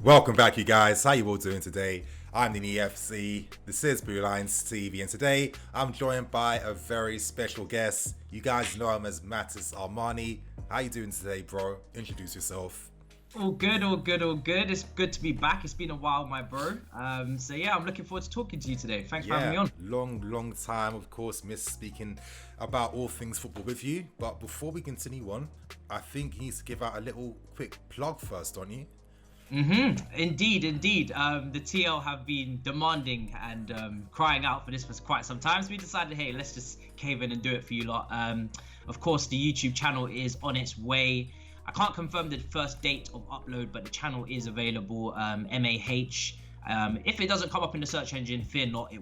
Welcome back, you guys. How you all doing today? I'm the EFC. This is Blue Lines TV, and today I'm joined by a very special guest. You guys know him as Mattis Armani. How you doing today, bro? Introduce yourself. All good, all good, all good. It's good to be back. It's been a while, my bro. So yeah, I'm looking forward to talking to you today. Thanks for having me on. Long time, of course. Miss speaking about all things football with you. But before we continue on, I think you need to give out a little quick plug first, don't you? Indeed. The TL have been demanding and crying out for this for quite some time. So we decided, hey, let's just cave in and do it for you lot. Of course, the YouTube channel is on its way. I can't confirm the first date of upload, but the channel is available. MAH. If it doesn't come up in the search engine, fear not.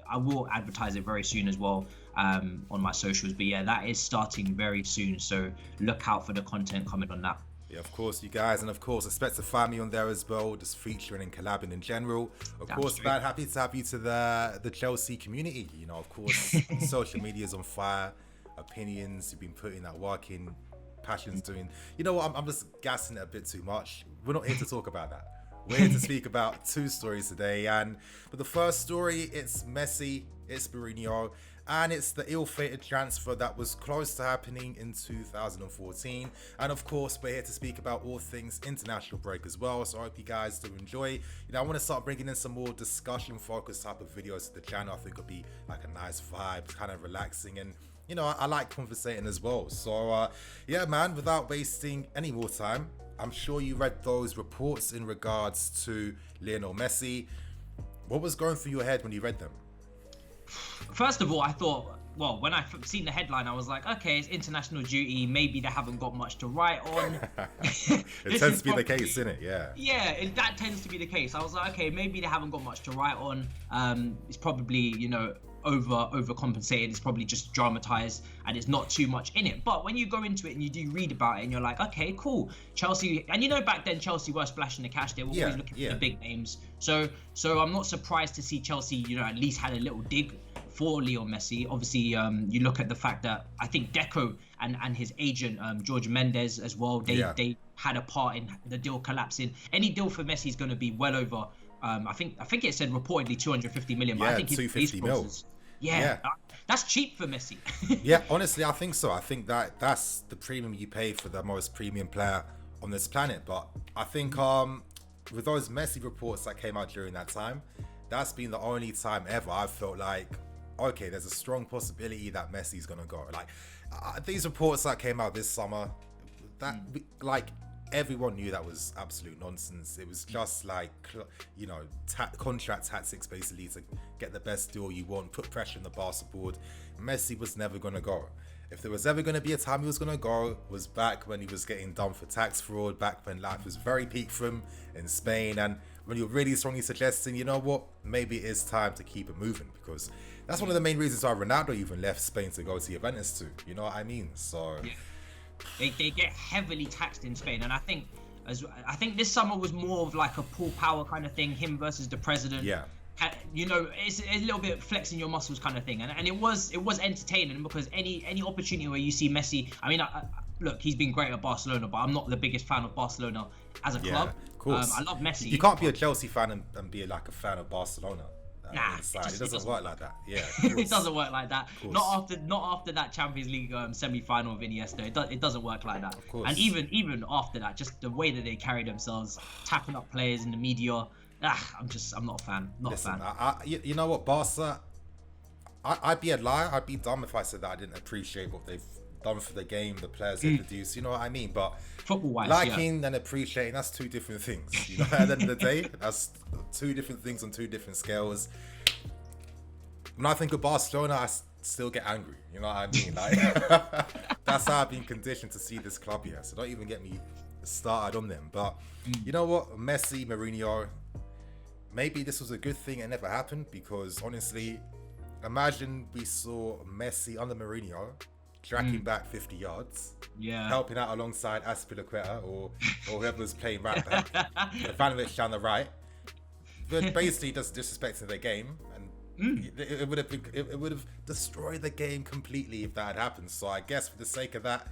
I will advertise it very soon as well on my socials. But yeah, that is starting very soon. So look out for the content coming on that. Yeah, of course, you guys, and of course, expect to find me on there as well, just featuring and collabing in general. Of course, man, happy to have you to the Chelsea community. You know, of course, social media is on fire. Opinions, you've been putting that work in. Passion's doing. You know what? I'm just gassing it a bit too much. We're not here to talk about that. We're here to speak about two stories today, and for the first story, it's Messi, it's Mourinho, and it's the ill-fated transfer that was close to happening in 2014. And of course, we're here to speak about all things international break as well. So I hope you guys do enjoy. You know, I want to start bringing in some more discussion-focused type of videos to the channel. I think it'll be like a nice vibe, kind of relaxing, and you know, I like conversating as well. So yeah, man, without wasting any more time, I'm sure you read those reports in regards to Lionel Messi. What was going through your head when you read them? First of all, I thought, well, when I seen the headline, I was like, okay, it's international duty. Maybe they haven't got much to write on. It tends to be the case, isn't it? Yeah. Yeah, that tends to be the case. I was like, okay, maybe they haven't got much to write on. It's probably, you know, overcompensated. It's probably just dramatized and it's not too much in it. But when you go into it and you do read about it and you're like, okay, cool, Chelsea, and you know, back then Chelsea were splashing the cash. They were always looking for the big names. So I'm not surprised to see Chelsea, you know, at least had a little dig for Leo Messi. Obviously, you look at the fact that I think Deco and his agent George Mendes as well, they had a part in the deal collapsing. Any deal for Messi is going to be well over I think it said reportedly 250 million, but I think 250 mil. Yeah, that's cheap for Messi. Yeah, honestly, I think so. I think that's the premium you pay for the most premium player on this planet. But I think with those Messi reports that came out during that time, that's been the only time ever I've felt like, okay, there's a strong possibility that Messi's gonna go. Like these reports that came out this summer, like everyone knew that was absolute nonsense. It was just like, you know, contract tactics basically to get the best deal you want, put pressure on the Barca board. Messi was never going to go. If there was ever going to be a time he was going to go, was back when he was getting done for tax fraud, back when life was very peak for him in Spain, and when you're really strongly suggesting, you know what, maybe it is time to keep it moving, because that's one of the main reasons why Ronaldo even left Spain to go to Juventus too. You know what I mean? So... yeah. They get heavily taxed in Spain, and I think this summer was more of like a Paul Power kind of thing, him versus the president. Yeah. You know, it's a little bit flexing your muscles kind of thing, and it was entertaining because any opportunity where you see Messi, I mean, look, he's been great at Barcelona, but I'm not the biggest fan of Barcelona as a club. Of course. I love Messi. You can't be a Chelsea fan and be like a fan of Barcelona. Nah, it doesn't work like that. Yeah, it doesn't work like that. Not after that Champions League semi-final with Iniesta. It doesn't work like that. Of course. And even after that, just the way that they carry themselves, tapping up players in the media. I'm not a fan. Listen, you know what, Barca? I'd be a liar. I'd be dumb if I said that I didn't appreciate what they've done for the game, the players they produce. You know what I mean? But football-wise, liking and appreciating, that's two different things. You know, at the end of the day, that's two different things on two different scales. When I think of Barcelona, I still get angry. You know what I mean? Like that's how I've been conditioned to see this club here. So don't even get me started on them. But you know what, Messi, Mourinho, maybe this was a good thing it never happened, because honestly, imagine we saw Messi under Mourinho tracking back 50 yards, helping out alongside Aspilicueta or whoever was playing right back, Ivanovic down the right, but basically just disrespecting their game, and it would have destroyed the game completely if that had happened. So I guess for the sake of that,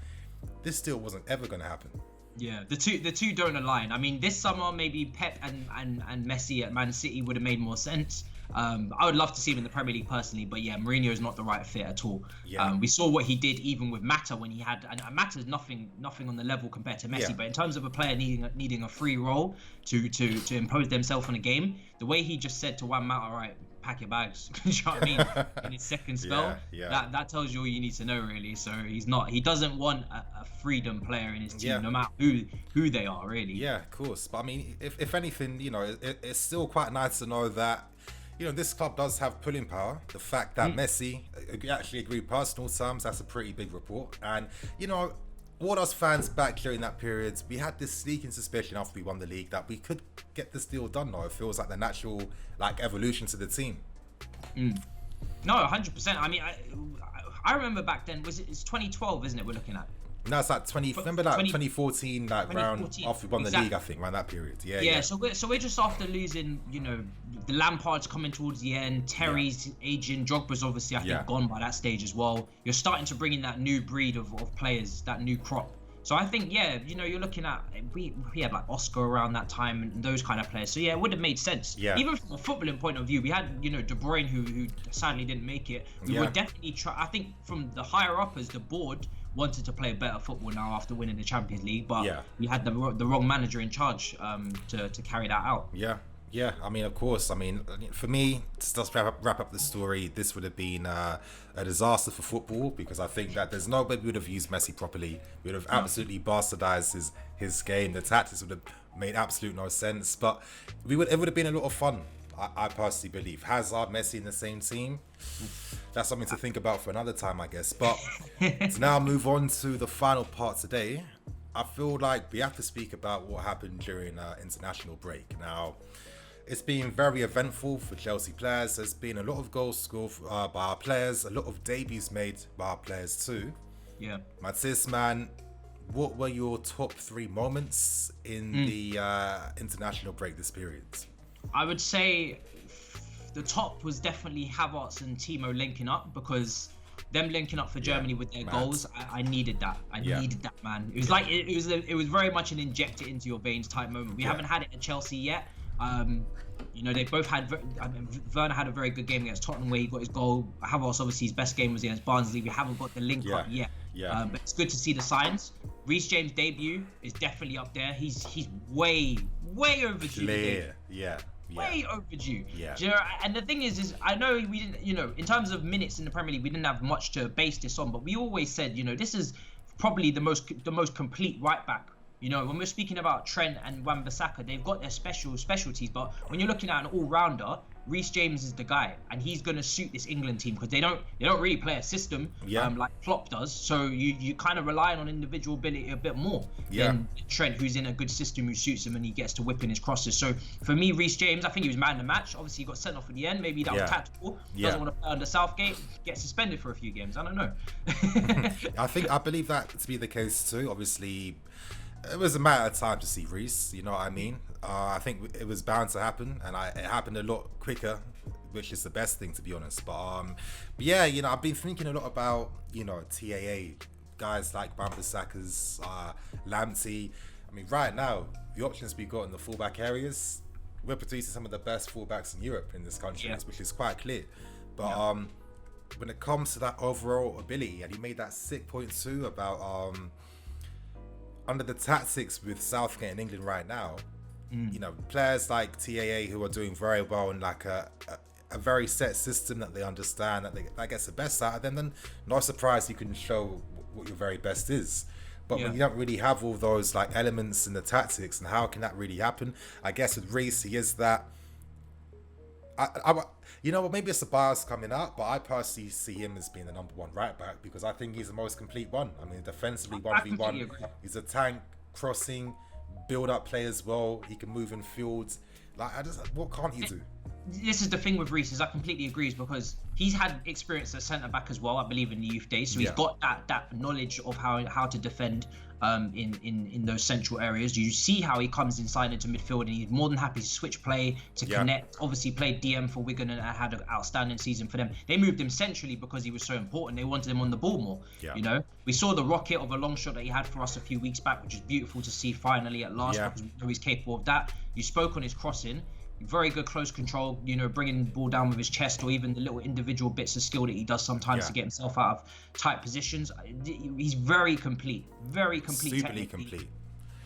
this still wasn't ever going to happen. Yeah, the two don't align. I mean, this summer maybe Pep and Messi at Man City would have made more sense. I would love to see him in the Premier League personally, but yeah, Mourinho is not the right fit at all. Yeah. We saw what he did even with Mata when he had, and Mata's nothing on the level compared to Messi. Yeah. But in terms of a player needing a free role to impose themselves on a game, the way he just said to Juan Mata, all right, pack your bags. Do you know what I mean? In his second spell, that tells you all you need to know, really. So he doesn't want a freedom player in his team, no matter who they are, really. Yeah, of course. But I mean, if anything, it's still quite nice to know that, this club does have pulling power. The fact that Messi actually agreed personal terms, that's a pretty big report. And, all us fans back during that period, we had this sneaking suspicion after we won the league that we could get this deal done now. It feels like the natural evolution to the team. No, 100%. I mean, I remember back then, it's 2012, isn't it, we're looking at? No, it's like 2014, round after we won the league, I think, around that period. Yeah. So we're just after losing, the Lampard's coming towards the end, Terry's aging, Drogba's obviously I think gone by that stage as well. You're starting to bring in that new breed of players, that new crop. So I think you're looking at we had like Oscar around that time and those kind of players. So yeah, it would have made sense. Yeah. Even from a footballing point of view, we had De Bruyne who sadly didn't make it. We would definitely try. I think from the higher uppers, the board wanted to play better football now after winning the Champions League, but we had the wrong manager in charge to carry that out. Yeah, I mean, of course. I mean, for me, to just wrap up the story, this would have been a disaster for football, because I think that there's no way we would have used Messi properly. We would have absolutely bastardized his game. The tactics would have made absolute no sense. But it would have been a lot of fun, I personally believe. Hazard, Messi in the same team, that's something to think about for another time, I guess. But to now move on to the final part today, I feel like we have to speak about what happened during international break. Now, it's been very eventful for Chelsea players. There's been a lot of goals scored by our players, a lot of debuts made by our players too. Yeah. Matis, man, what were your top 3 moments in the international break this period? I would say the top was definitely Havertz and Timo linking up, because them linking up for Germany with their goals, I needed that. I needed that, man. It was like it was very much an inject it into your veins type moment. We haven't had it at Chelsea yet. They both had. Werner had a very good game against Tottenham where he got his goal. Havertz, obviously, his best game was against Barnsley. We haven't got the link up yet. But it's good to see the signs. Reiss James' debut is definitely up there. He's way overdue. Way overdue. And the thing is I know we didn't, in terms of minutes in the Premier League, we didn't have much to base this on, but we always said, this is probably the most complete right back. When we're speaking about Trent and Wan-Bissaka, they've got their specialties, but when you're looking at an all-rounder, Reiss James is the guy, and he's going to suit this England team, because they don't really play a system like Klopp does. So you kind of rely on individual ability a bit more than Trent, who's in a good system, who suits him, and he gets to whip in his crosses. So for me, Reiss James, I think he was man of the match. Obviously, he got sent off at the end. Maybe that was tactical. Doesn't want to play under Southgate. Get suspended for a few games. I don't know. I believe that to be the case too. Obviously, it was a matter of time to see Reiss, you know what I mean? I think it was bound to happen, and it happened a lot quicker, which is the best thing, to be honest. But yeah, I've been thinking a lot about, TAA, guys like Wan-Bissaka's, Lamptey. I mean, right now, the options we got in the fullback areas, we're producing some of the best fullbacks in Europe in this country, which is quite clear. But when it comes to that overall ability, and he made that sick point too about under the tactics with Southgate in England right now, players like TAA who are doing very well in like a very set system that they understand, that gets the best out of them, then no surprise you can show what your very best is. But when you don't really have all those like elements in the tactics, and how can that really happen? I guess with Reiss, he is that. Maybe it's a bias coming out, but I personally see him as being the number 1 right back, because I think he's the most complete one. I mean, defensively 1v1, he's a tank, crossing, build up play as well. He can move in fields. What can't he do? this is the thing with Reiss, is I completely agree, because he's had experience at centre back as well, I believe, in the youth days. So he's got that knowledge of how to defend in those central areas. You see how he comes inside into midfield, and he's more than happy to switch play to connect. Obviously played DM for Wigan and had an outstanding season for them. They moved him centrally because he was so important. They wanted him on the ball more. You know, we saw the rocket of a long shot that he had for us a few weeks back, which is beautiful to see finally at last, because we know he's capable of that. You spoke on his crossing. Very good close control, you know, bringing the ball down with his chest, or even the little individual bits of skill that he does sometimes to get himself out of tight positions. He's very complete. Superly complete.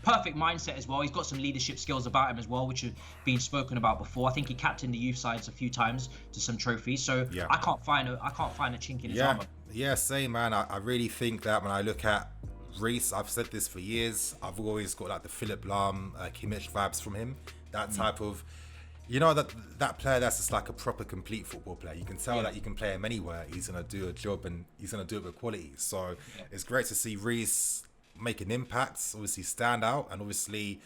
Perfect mindset as well. He's got some leadership skills about him as well, which have been spoken about before. I think he captained the youth sides a few times to some trophies. So I can't find a chink in his armor. Yeah, same, man. I really think that when I look at Reiss, I've said this for years, I've always got like the Philip Lahm, Kimmich vibes from him. That type of, you know, that player that's just like a proper complete football player. You can tell that you can play him anywhere. He's going to do a job, and he's going to do it with quality. So it's great to see Reiss make an impact, obviously stand out, and obviously,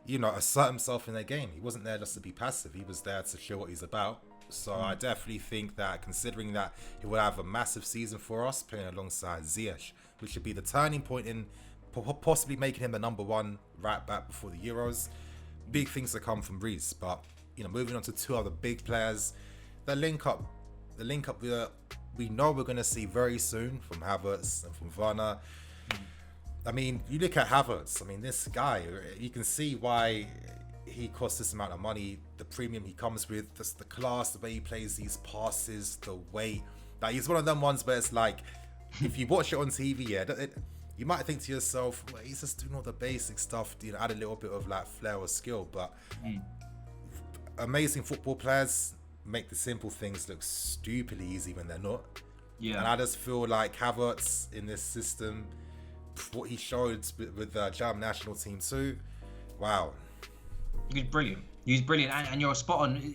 you know, assert himself in their game. He wasn't there just to be passive. He was there to show what he's about. So I definitely think that, considering that he will have a massive season for us, playing alongside Ziyech, which should be the turning point in possibly making him the number one right back before the Euros. Big things to come from Reiss. But, you know, moving on to two other big players, the link up we know we're going to see very soon from Havertz and from Werner. I mean, you look at Havertz, I mean, this guy, you can see why he costs this amount of money, the premium he comes with, just the class, the way he plays these passes, the weight. Like, he's one of them ones where it's like, if you watch it on TV, you might think to yourself, well, he's just doing all the basic stuff, you know, add a little bit of like flair or skill, but amazing football players make the simple things look stupidly easy when they're not. And I just feel like Havertz in this system, what he showed with the German national team too, wow. He was brilliant, and you're spot on.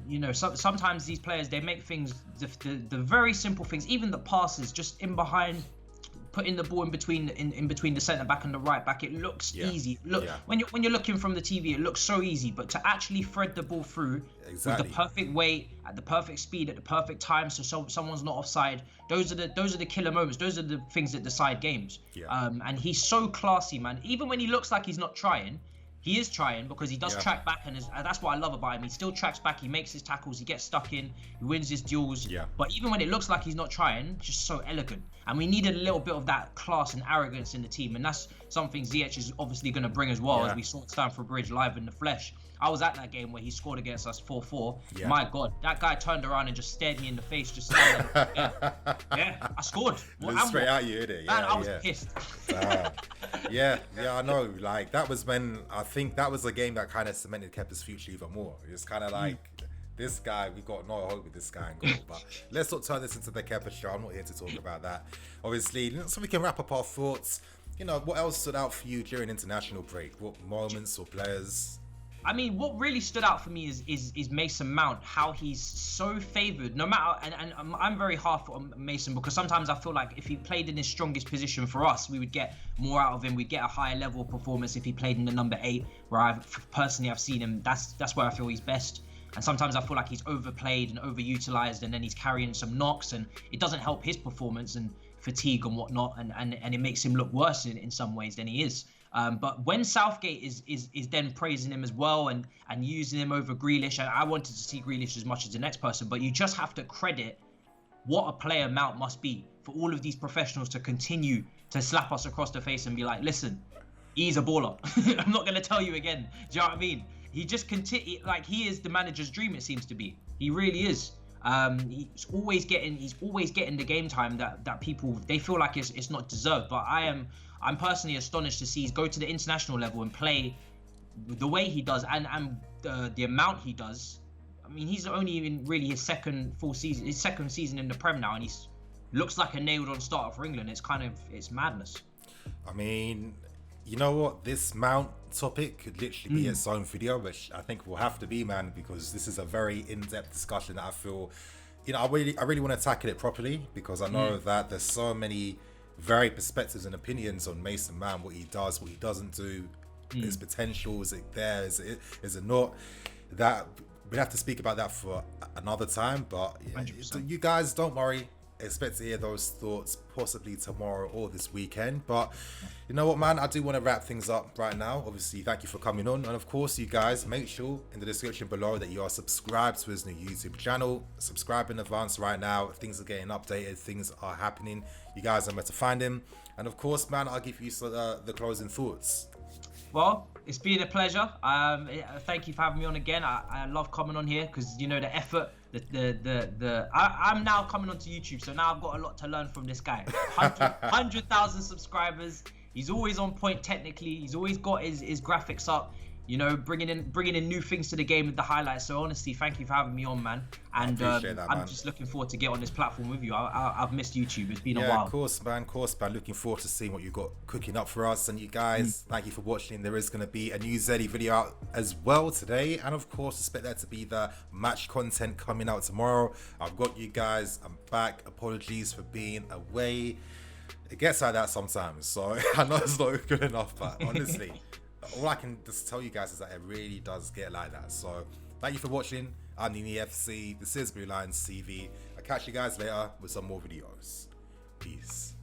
You know, sometimes these players, they make things, the very simple things, even the passes, just in behind, putting the ball in between the centre back and the right back, it looks easy. When you're looking from the TV, it looks so easy, but to actually thread the ball through with the perfect weight, at the perfect speed, at the perfect time, so someone's not offside. Those are the killer moments. Those are the things that decide games. And he's so classy, man. Even when he looks like he's not trying, he is trying, because he does track back, and that's what I love about him. He still tracks back, he makes his tackles, he gets stuck in, he wins his duels. But even when it looks like he's not trying, just so elegant. And we needed a little bit of that class and arrogance in the team, and that's something Ziyech is obviously going to bring as well, as we saw at Stamford Bridge live in the flesh. I was at that game where he scored against us 4-4. My God, that guy turned around and just stared me in the face, just standing there. I scored. Straight at you, didn't it? Man, I was pissed. I know. Like, that was when, I think that was a game that kind of cemented Kepa's future even more. It's kind of like, this guy, we got no hope with this guy in goal. But let's not turn this into the Kepa show. I'm not here to talk about that. Obviously, so we can wrap up our thoughts. You know, what else stood out for you during international break? What moments or players? I mean, what really stood out for me is Mason Mount, how he's so favoured. No matter, and I'm very hard on Mason, because sometimes I feel like if he played in his strongest position for us, we would get more out of him. We'd get a higher level of performance if he played in the number 8, where I've seen him. That's where I feel he's best. And sometimes I feel like he's overplayed and overutilized, and then he's carrying some knocks, and it doesn't help his performance and fatigue and whatnot, and it makes him look worse in some ways than he is. But when Southgate is then praising him as well and using him over Grealish, and I wanted to see Grealish as much as the next person, but you just have to credit what a player Mount must be for all of these professionals to continue to slap us across the face and be like, listen, he's a baller. I'm not going to tell you again. Do you know what I mean? He just like, he is the manager's dream, it seems to be. He really is. He's always getting the game time that people, they feel like it's not deserved. But I'm personally astonished to see him go to the international level and play the way he does, and the amount he does. I mean, he's only in really his second season in the Prem now, and he looks like a nailed-on starter for England. It's madness. I mean, you know what? This Mount topic could literally be its own video, which I think will have to be, man, because this is a very in-depth discussion that I feel, you know, I really want to tackle it properly, because I know that there's so many very perspectives and opinions on Mason Mount, what he does, what he doesn't do, his potential, is it there, is it not, that we'll have to speak about that for another time. But yeah, 100%. you guys don't worry. Expect to hear those thoughts possibly tomorrow or this weekend. But you know what, man, I do want to wrap things up right now. Obviously, thank you for coming on, and of course, you guys, make sure in the description below that you are subscribed to his new YouTube channel. Subscribe in advance right now. Things are getting updated, things are happening. You guys are meant to find him, and of course, man, I'll give you the closing thoughts. Well, it's been a pleasure. Thank you for having me on again. I love coming on here because you know the effort. I'm now coming onto YouTube, so now I've got a lot to learn from this guy. 100,000 subscribers. He's always on point technically. He's always got his graphics up. You know, bringing in new things to the game with the highlights. So honestly, thank you for having me on, man. And I'm just looking forward to get on this platform with you. I've missed YouTube. It's been a while. Of course, man. Looking forward to seeing what you got cooking up for us. And you guys, thank you for watching. There is going to be a new Zeddy video out as well today. And of course, expect that to be the match content coming out tomorrow. I've got you guys. I'm back. Apologies for being away. It gets like that sometimes. So I know it's not good enough, but honestly, all I can just tell you guys is that it really does get like that. So thank you for watching. I'm Nini FC. This is Blue Lions TV. I'll catch you guys later with some more videos. Peace.